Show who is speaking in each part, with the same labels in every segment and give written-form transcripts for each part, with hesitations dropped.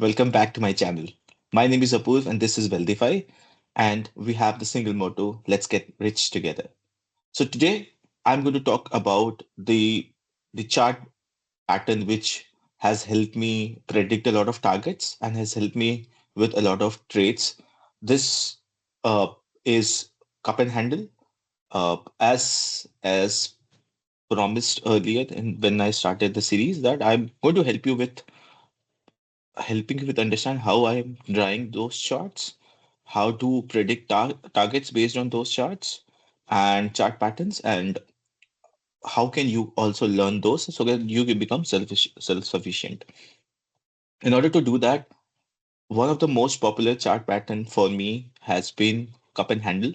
Speaker 1: Welcome back to my channel. My name is Apurv and this is Wealthify, and we have the single motto, let's get rich together. So today I'm going to talk about the chart pattern which has helped me predict a lot of targets and has helped me with a lot of trades. This is cup and handle. As promised earlier and when I started the series, that I'm going to helping you with understand how I am drawing those charts, how to predict targets based on those charts and chart patterns, and how can you also learn those so that you can become self-sufficient. In order to do that, one of the most popular chart pattern for me has been cup and handle.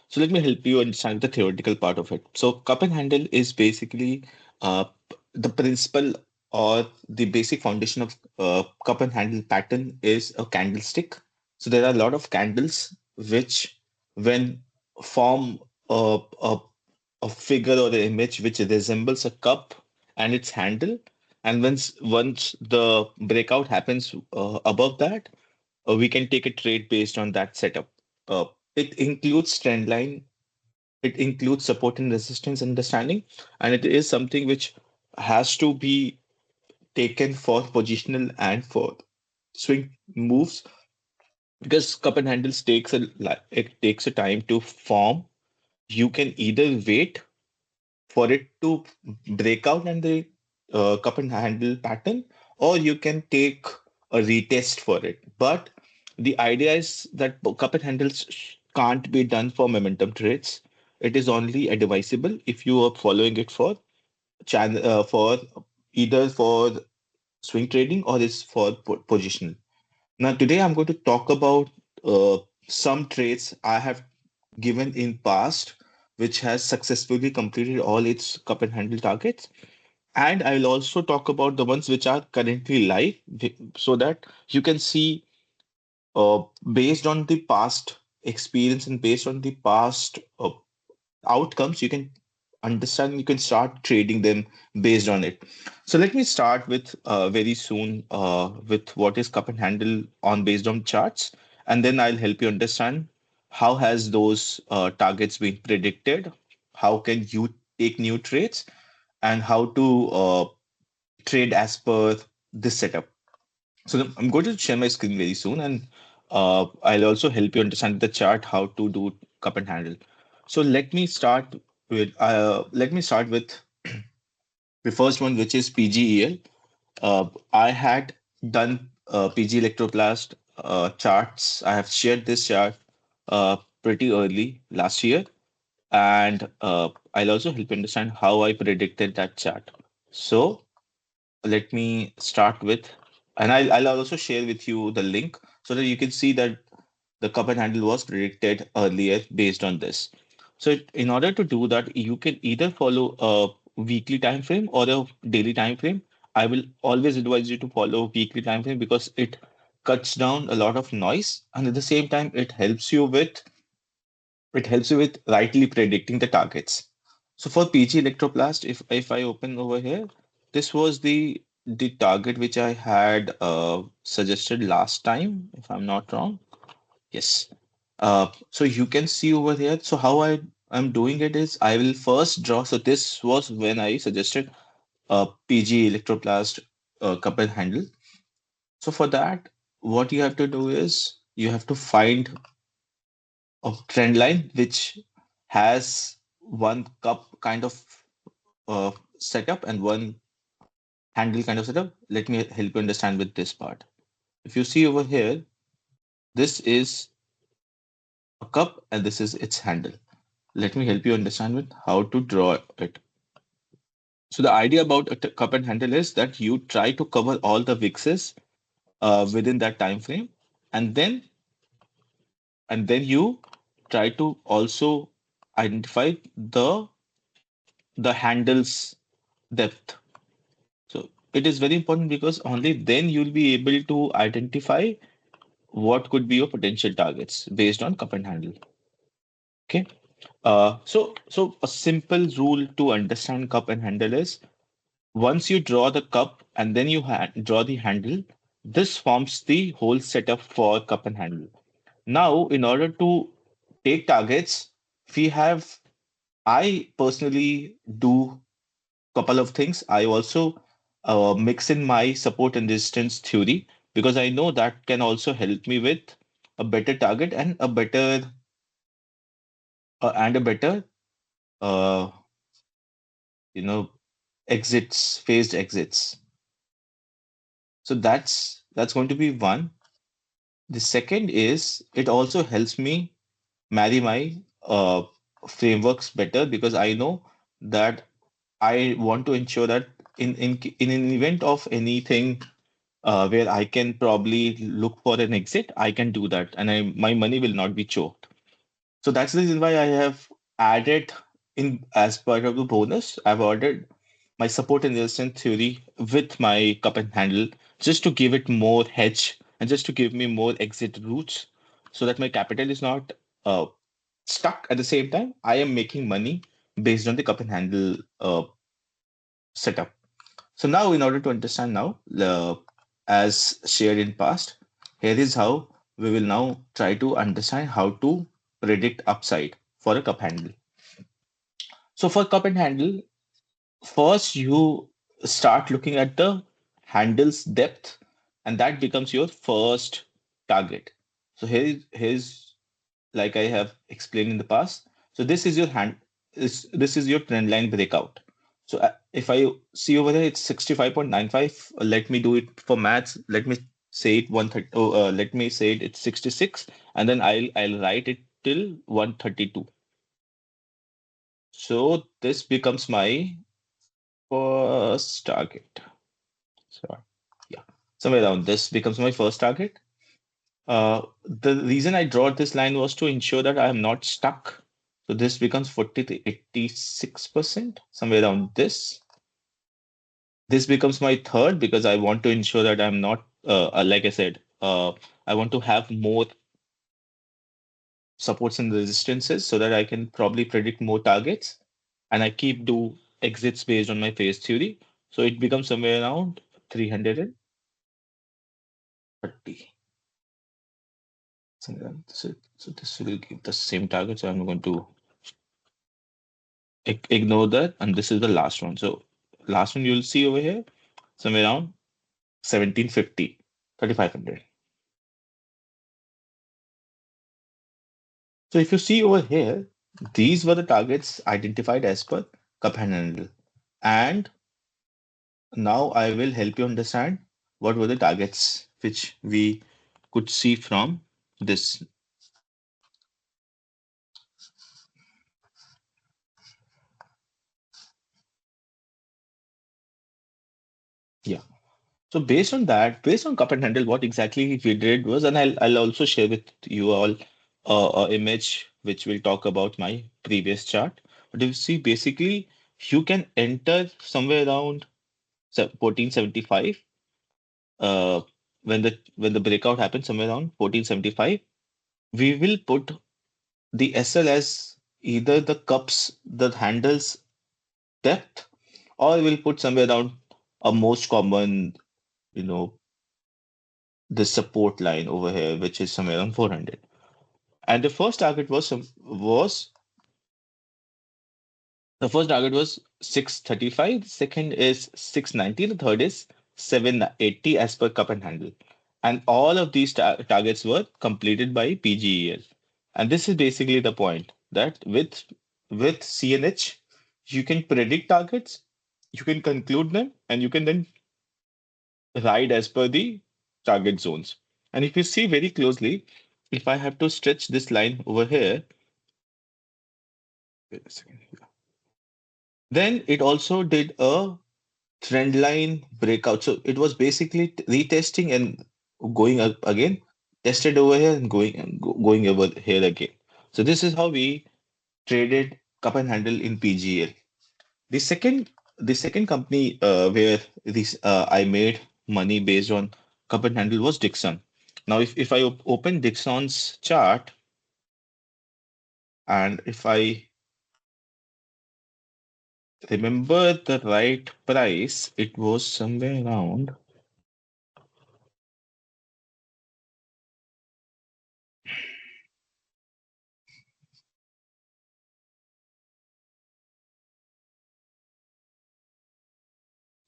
Speaker 1: So let me help you understand the theoretical part of it. So cup and handle is basically the principle or the basic foundation of cup and handle pattern is a candlestick. So there are a lot of candles which, when form a a figure or an image which resembles a cup and its handle, and once the breakout happens above that, we can take a trade based on that setup. It includes trend line, it includes support and resistance understanding, and it is something which has to be taken for positional and for swing moves, because cup and handles it takes a time to form. You can either wait for it to break out and the cup and handle pattern, or you can take a retest for it. But the idea is that cup and handles can't be done for momentum trades. It is only advisable if you are following it for for either for swing trading or is for positional. Now today I'm going to talk about uh, some trades I have given in past which has successfully completed all its cup and handle targets, and I will also talk about the ones which are currently live so that you can see, uh, based on the past experience and based on the past outcomes, you can understand, you can start trading them based on it. So let me start with very soon with what is cup and handle on based on charts, and then I'll help you understand how has those targets been predicted, how can you take new trades, and how to trade as per this setup. So I'm going to share my screen very soon, and I'll also help you understand the chart how to do cup and handle. So let me start with the first one, which is PGEL. I had done PG Electroplast charts. I have shared this chart pretty early last year, and I'll also help you understand how I predicted that chart. So let me start with, and I'll also share with you the link so that you can see that the cup and handle was predicted earlier based on this. So in order to do that, you can either follow a weekly time frame or a daily time frame. I will always advise you to follow a weekly time frame because it cuts down a lot of noise, and at the same time it helps you with rightly predicting the targets. So for PG Electroplast, if I open over here, this was the target which I had suggested last time, if I'm not wrong. Yes. So you can see over here. So how I'm doing it is I will first draw. So this was when I suggested PG Electroplast couple handle. So for that, what you have to do is you have to find a trend line which has one cup kind of setup and one handle kind of setup. Let me help you understand with this part. If you see over here, this is a cup and this is its handle. Let me help you understand with how to draw it. So the idea about a cup and handle is that you try to cover all the VIXs within that time frame, and then you try to also identify the handle's depth. So it is very important because only then you'll be able to identify what could be your potential targets based on cup and handle. Okay. So a simple rule to understand cup and handle is once you draw the cup and then you draw the handle, This forms the whole setup for cup and handle. Now, in order to take targets, we have, I personally do couple of things. I also mix in my support and resistance theory because I know that can also help me with a better target and a better uh, you know exits, phased exits. So that's going to be one. The second is it also helps me marry my frameworks better because I know that I want to ensure that in an event of anything where I can probably look for an exit, I can do that, and my money will not be choked. So that's the reason why I have added in as part of the bonus. I've added my support and resistance theory with my cup and handle just to give it more hedge and just to give me more exit routes, so that my capital is not uh, stuck. At the same time, I am making money based on the cup and handle setup. So now, in order to understand now, as shared in past, here is how we will now try to understand how to predict upside for a cup handle. So for cup and handle, first you start looking at the handle's depth, and that becomes your first target. So here's like I have explained in the past. So this is your trend line breakout. So if I see over there, it's 65.95. Let me do it for maths. Let me say it 130. Let me say it's 66, and then I'll write it till 132. So this becomes my first target. So yeah, somewhere around this becomes my first target. The reason I draw this line was to ensure that I am not stuck. So this becomes 40 to 86%, somewhere around this. This becomes my third because I want to ensure that I'm not, like I said, I want to have more supports and resistances so that I can probably predict more targets. And I keep do exits based on my phase theory. So it becomes somewhere around 330. So this will give the same target. So I'm going to ignore that, and this is the last one. So last one you'll see over here somewhere around 1750, 3500. So if you see over here, these were the targets identified as per cup handle, and now I will help you understand what were the targets which we could see from this. Yeah. So based on that, based on cup and handle, what exactly we did was, and I'll also share with you all a image which will talk about my previous chart. But you see, basically, you can enter somewhere around 1475 uh, when the breakout happens somewhere around 1475. We will put the SL as either the cups, the handles depth, or we'll put somewhere around a most common, you know, the support line over here, which is somewhere around 400. And the first target was 635, the second is 690, the third is 780 as per cup and handle. And all of these targets were completed by PGEL. And this is basically the point that with CNH, you can predict targets, you can conclude them, and you can then ride as per the target zones. And if you see very closely, if I have to stretch this line over here, wait a second, then it also did a trend line breakout. So it was basically retesting and going up again, tested over here and going over here again. So this is how we traded cup and handle in PGL. The second the second company where this I made money based on cup and handle was Dixon. Now if I open Dixon's chart and if I remember the right price, it was somewhere around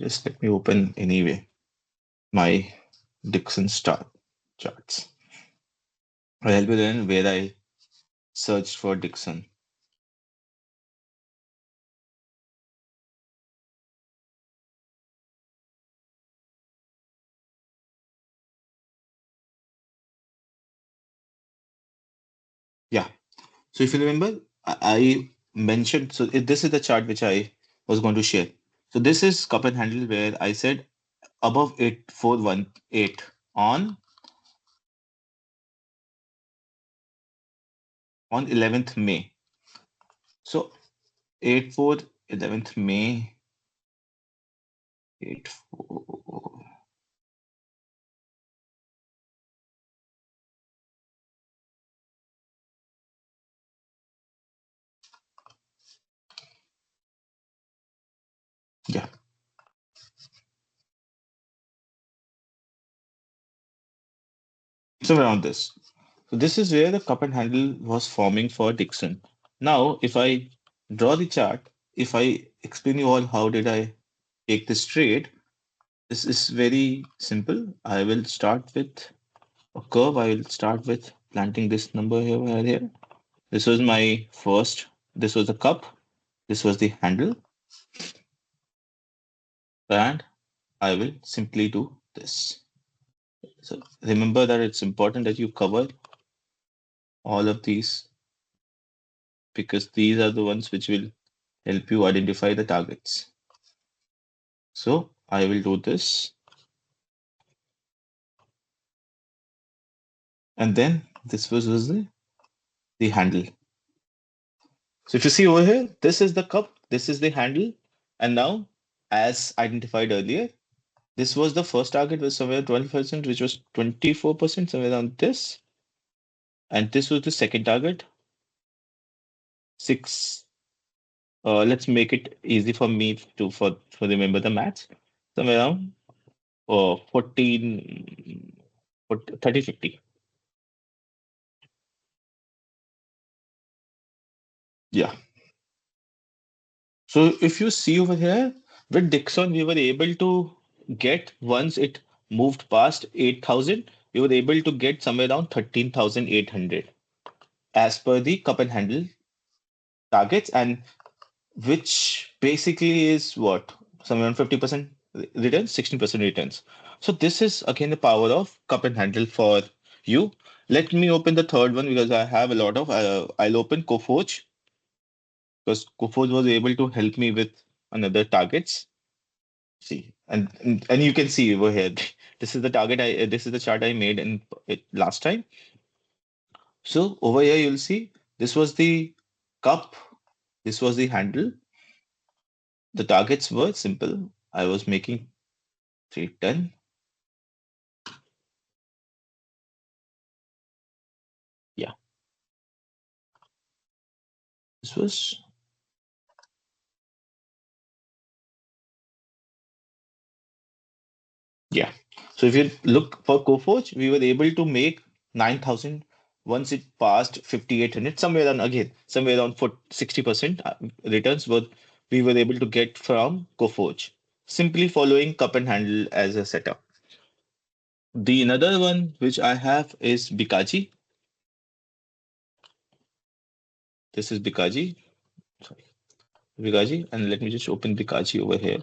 Speaker 1: Just let me open anyway my Dixon star charts. I'll help you then where I searched for Dixon. Yeah. So if you remember, I mentioned, so this is the chart which I was going to share. So this is cup and handle where I said above 8418 on 11th May. So 84 11th May 84. Yeah, somewhere around this. So this is where the cup and handle was forming for Dixon. Now, if I draw the chart, if I explain you all how did I take this trade, this is very simple. I will start with a curve. I will start with planting this number here, here. This was my first. This was the cup. This was the handle, and I will simply do this. So remember that it's important that you cover all of these because these are the ones which will help you identify the targets. So I will do this, and then this was the handle. So if you see over here, this is the cup, this is the handle, and now, as identified earlier, this was the first target was somewhere 12%, which was 24%, somewhere around this, and this was the second target, six. Let's make it easy for me to for remember the maths. Somewhere around 14, 30, 50. Yeah. So if you see over here, with Dixon, we were able to get once it moved past 8,000, we were able to get somewhere around 13,800 as per the cup and handle targets, and which basically is what? Somewhere around 50% returns, 16% returns. So this is again the power of cup and handle for you. Let me open the third one because I have a lot of, I'll open Coforge because Coforge was able to help me with another targets. See, and you can see over here. This is the target this is the chart I made in it last time. So over here you'll see this was the cup, this was the handle. The targets were simple. I was making 310. Yeah, this was, yeah. So if you look for Coforge, we were able to make 9,000 once it passed 5,800, somewhere around again, somewhere around for 60% returns were we were able to get from Coforge, simply following cup and handle as a setup. The another one which I have is Bikaji. This is Bikaji. Sorry, Bikaji, and let me just open Bikaji over here.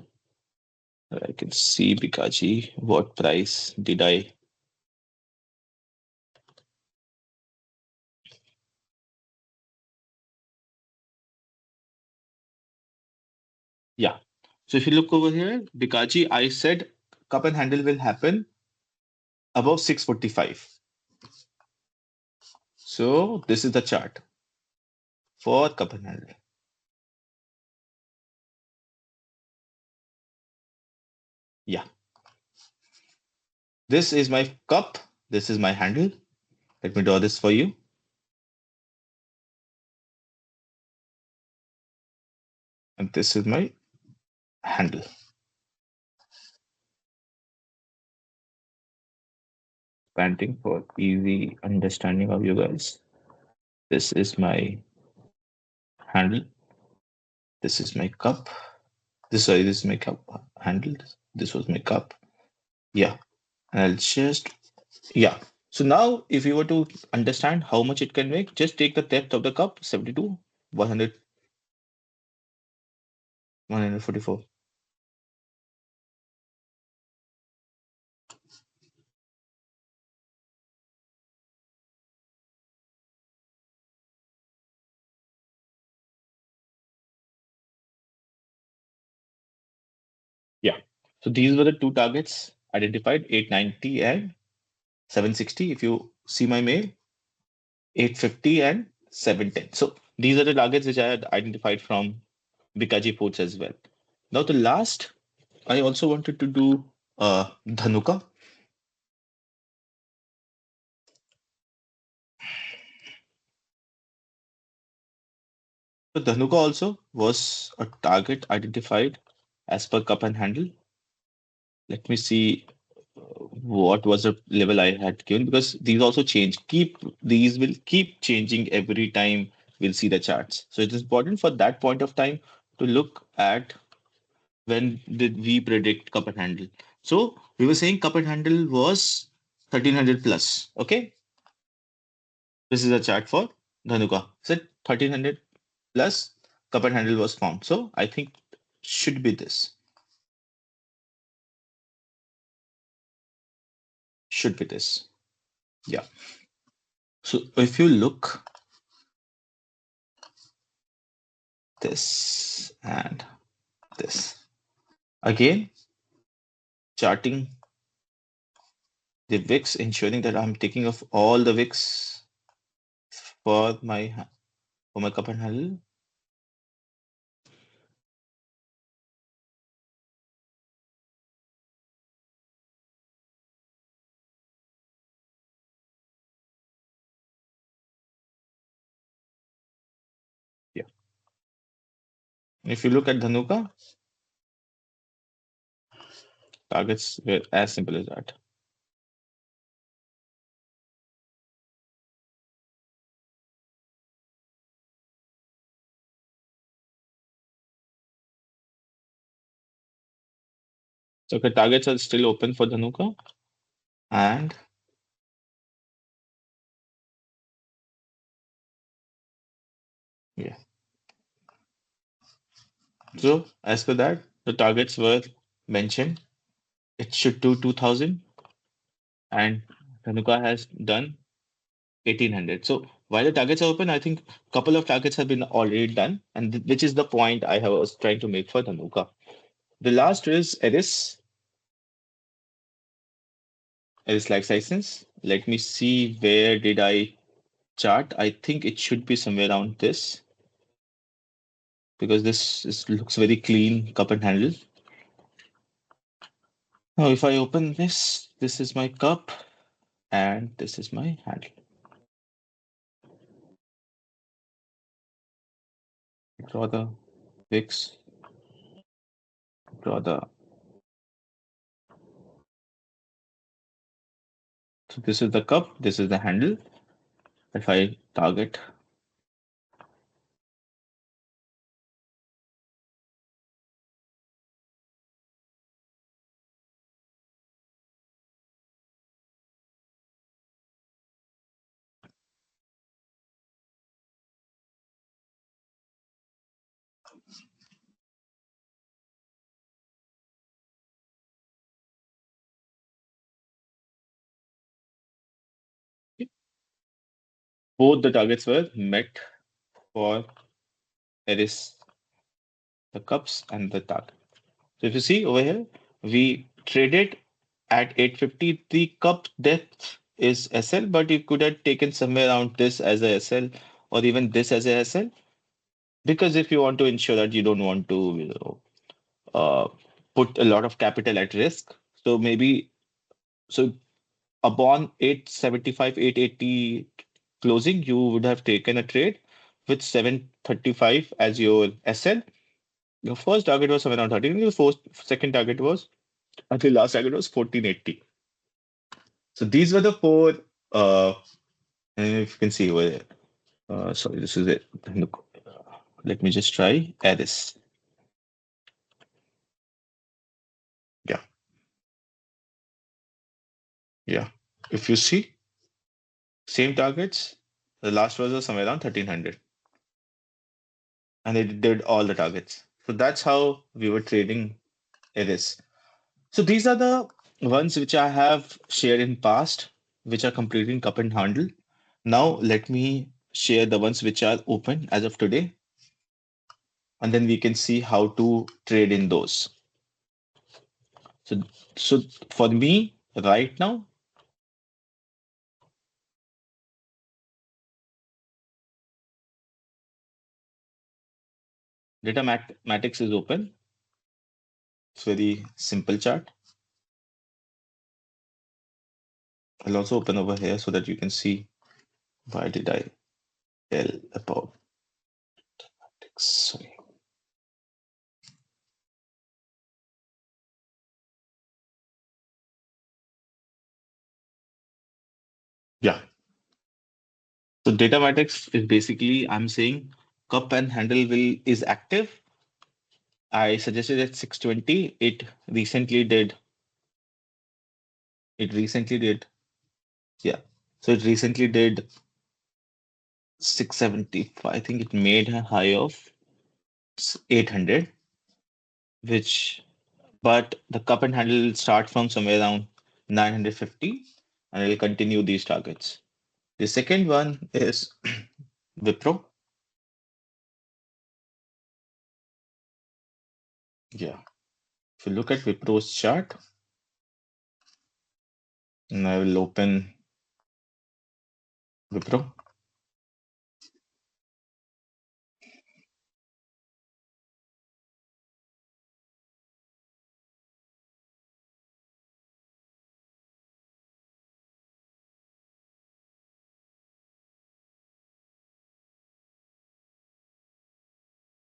Speaker 1: I can see Bikaji. What price did I? Yeah. So if you look over here, Bikaji, I said cup and handle will happen above 645. So this is the chart for cup and handle. Yeah. This is my cup. This is my handle. Let me draw this for you. And this is my handle. Panting for easy understanding of you guys. This is my handle. This is my cup. this is my cup handle. This was my cup. Yeah. And I'll just, yeah. So now if you were to understand how much it can make, just take the depth of the cup, 72, 100, 144. Yeah. So these were the two targets identified, 890 and 760. If you see my mail, 850 and 710. So these are the targets which I had identified from Bikaji Foods as well. Now the last, I also wanted to do Dhanuka. So Dhanuka also was a target identified as per cup and handle. Let me see what was the level I had given because these also change. These will keep changing every time we'll see the charts. So it is important for that point of time to look at when did we predict cup and handle. So we were saying cup and handle was 1300 plus. Okay, this is a chart for Dhanuka. So 1300 plus cup and handle was formed. So I think should be this. Should be this. Yeah. So if you look this and this again, charting the wicks, ensuring that I'm taking off all the wicks for my cup and handle. Yeah. If you look at Dhanuka, targets were as simple as that. So the targets are still open for Dhanuka and yeah. So as per that, the targets were mentioned. It should do 2000 and Dhanuka has done 1800. So while the targets are open, I think a couple of targets have been already done, and which is the point was trying to make for Dhanuka. The last is Eris life license. Let me see where did I chart. I think it should be somewhere around this because looks very clean cup and handle. Now if I open this is my cup and this is my handle. Draw the wicks, draw the. So this is the cup, this is the handle. If I target both the targets were met for Eris, the cups and the target. So if you see over here, we traded at 850. The cup depth is SL, but you could have taken somewhere around this as a SL or even this as a SL. Because if you want to ensure that you don't want to, uh, put a lot of capital at risk, so maybe so upon 875, 880 closing, you would have taken a trade with 735 as your SL. Your first target was somewhere around 13. Your second target was, I think last target was 1480. So these were the four, and if you can see over there. Sorry, this is it. Look, let me just try Addis. Yeah. If you see same targets, the last was somewhere around 1300 and it did all the targets. So that's how we were trading Eris. So these are the ones which I have shared in past, which are completing cup and handle. Now let me share the ones which are open as of today, and then we can see how to trade in those. So, so for me right now, data mathematics is open. It's very simple chart. I'll also open over here so that you can see why did I tell about mathematics. Sorry. Yeah. So data matrix is basically I'm saying cup and handle will is active. I suggested at 620. It recently did yeah. So it recently did 675. I think it made a high of 800, which but the cup and handle will start from somewhere around 950 and it will continue these targets. The second one is Wipro. Yeah. If you look at Wipro's chart, and I will open Wipro.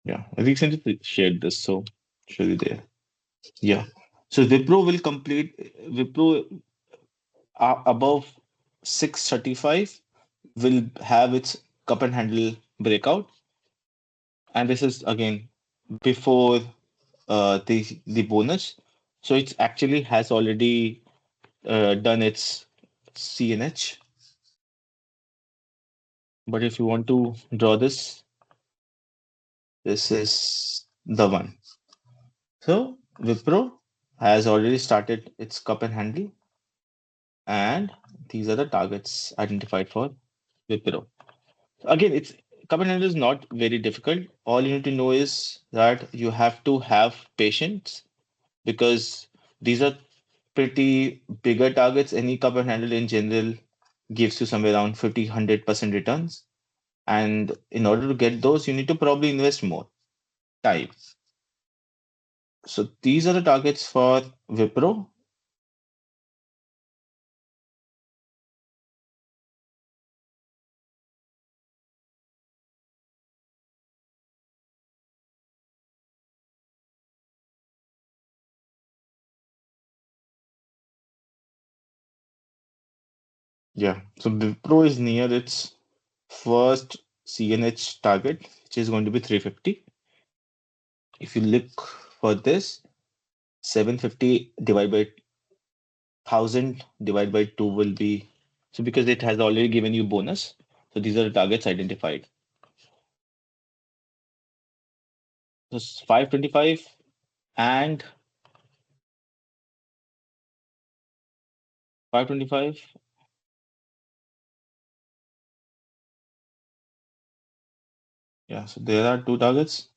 Speaker 1: Yeah, I recently shared this, so show you there. Yeah. So Wipro above 635 will have its cup and handle breakout. And this is again before the bonus. So it actually has already done its CNH. But if you want to draw this, this is the one. So Wipro has already started its cup and handle, and these are the targets identified for Wipro. Again, it's cup and handle is not very difficult. All you need to know is that you have to have patience because these are pretty bigger targets. Any cup and handle in general gives you somewhere around 50-100% returns. And in order to get those, you need to probably invest more time. So these are the targets for Wipro. Yeah. So Wipro is near its first CNH target, which is going to be 350. If you look for this, 750 divided by 1000 divided by 2 will be so because it has already given you bonus. So these are the targets identified. So 525 and 525. Yeah, so there are two targets,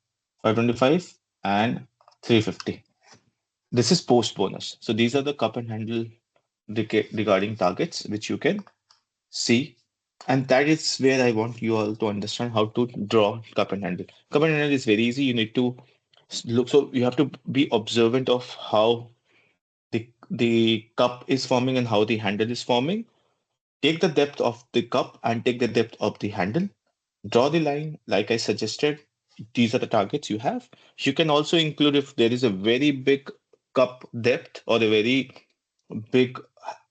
Speaker 1: 525 and 350. This is post bonus. So these are the cup and handle regarding targets which you can see. And that is where I want you all to understand how to draw cup and handle. Cup and handle is very easy. You need to look, so you have to be observant of how the cup is forming and how the handle is forming. Take the depth of the cup and take the depth of the handle. Draw the line like I suggested. These are the targets you have. You can also include if there is a very big cup depth or a very big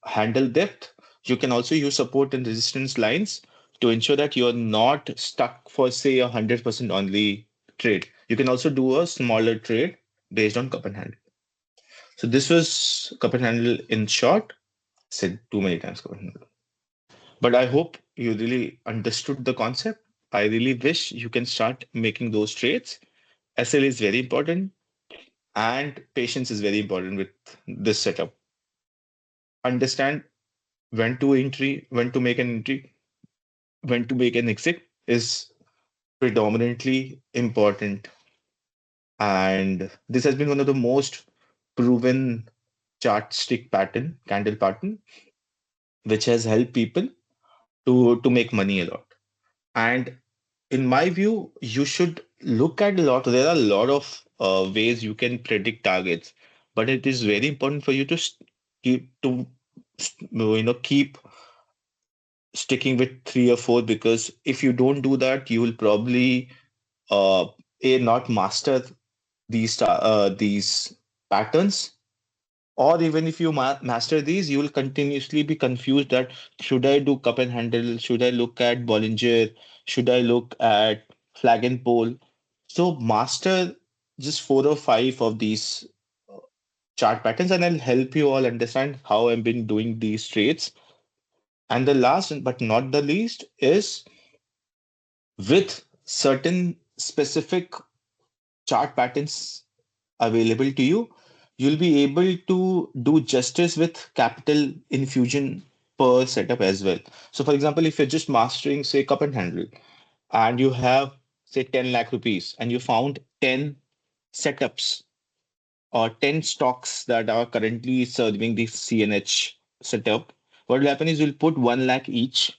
Speaker 1: handle depth. You can also use support and resistance lines to ensure that you're not stuck for, say, 100% only trade. You can also do a smaller trade based on cup and handle. So this was cup and handle in short. Said too many times cup and handle. But I hope you really understood the concept. I really wish you can start making those trades. SL is very important and patience is very important with this setup. Understand when to make an entry, when to make an exit is predominantly important. And this has been one of the most proven chart stick pattern, candle pattern, which has helped people to make money a lot. And in my view, you should look at a lot. There are a lot of ways you can predict targets, but it is very important for you to keep sticking with three or four, because if you don't do that, you will probably uh, not master these patterns, or even if you master these, you will continuously be confused that should I do cup and handle, should I look at Bollinger, should I look at flag and pole. So master just four or five of these chart patterns, and I'll help you all understand how I've been doing these trades. And the last but not the least is, with certain specific chart patterns available to you, you'll be able to do justice with capital infusion per setup as well. So, for example, if you're just mastering, say, cup and handle, and you have, say, 10 lakh rupees, and you found 10 setups or 10 stocks that are currently serving the CNH setup, what will happen is you'll put 1 lakh each.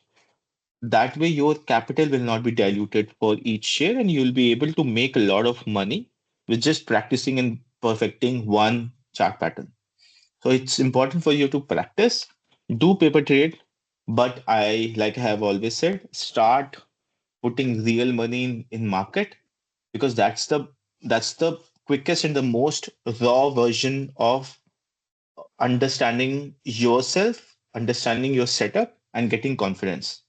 Speaker 1: That way, your capital will not be diluted for each share, and you'll be able to make a lot of money with just practicing and perfecting one chart pattern. So it's important for you to practice, do paper trade, but like I have always said, start putting real money in market, because that's the quickest and the most raw version of understanding yourself, understanding your setup, and getting confidence.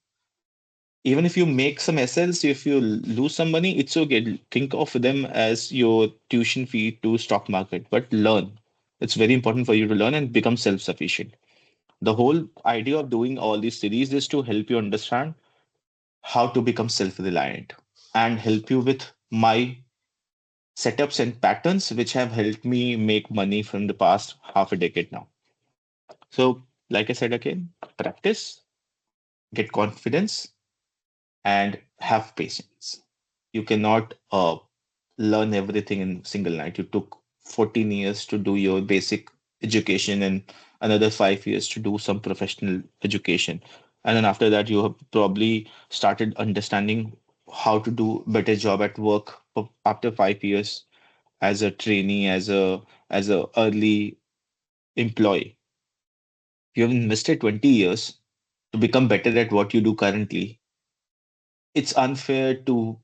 Speaker 1: Even if you make some SLs, if you lose some money, it's okay. Think of them as your tuition fee to stock market, but learn. It's very important for you to learn and become self-sufficient. The whole idea of doing all these series is to help you understand how to become self-reliant and help you with my setups and patterns, which have helped me make money from the past half a decade now. So, like I said again, practice, get confidence, and have patience. You cannot learn everything in single night. You took 14 years to do your basic education and another 5 years to do some professional education. And then after that, you have probably started understanding how to do better job at work after 5 years as a trainee, as a early employee. You have invested 20 years to become better at what you do currently. It's unfair to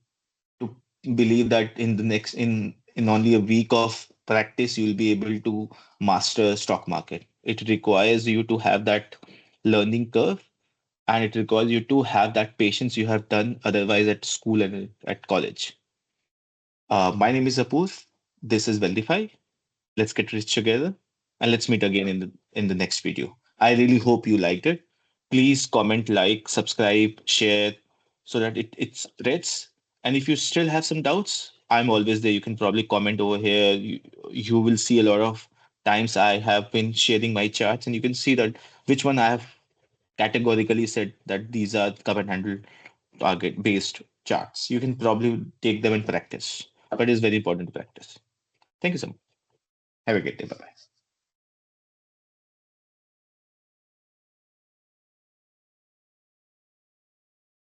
Speaker 1: believe that in only a week of practice you'll be able to master stock market. It requires you to have that learning curve, and it requires you to have that patience you have done otherwise at school and at college. My name is Apurv. This is Weldify. Let's get rich together, and let's meet again in the next video. I really hope you liked it. Please comment, like, subscribe, share, so that it spreads. And if you still have some doubts, I'm always there. You can probably comment over here. You will see a lot of times I have been sharing my charts, and you can see that which one I have categorically said that these are cup and handle target based charts. You can probably take them in practice, but it's very important to practice. Thank you so much. Have a great day. Bye bye.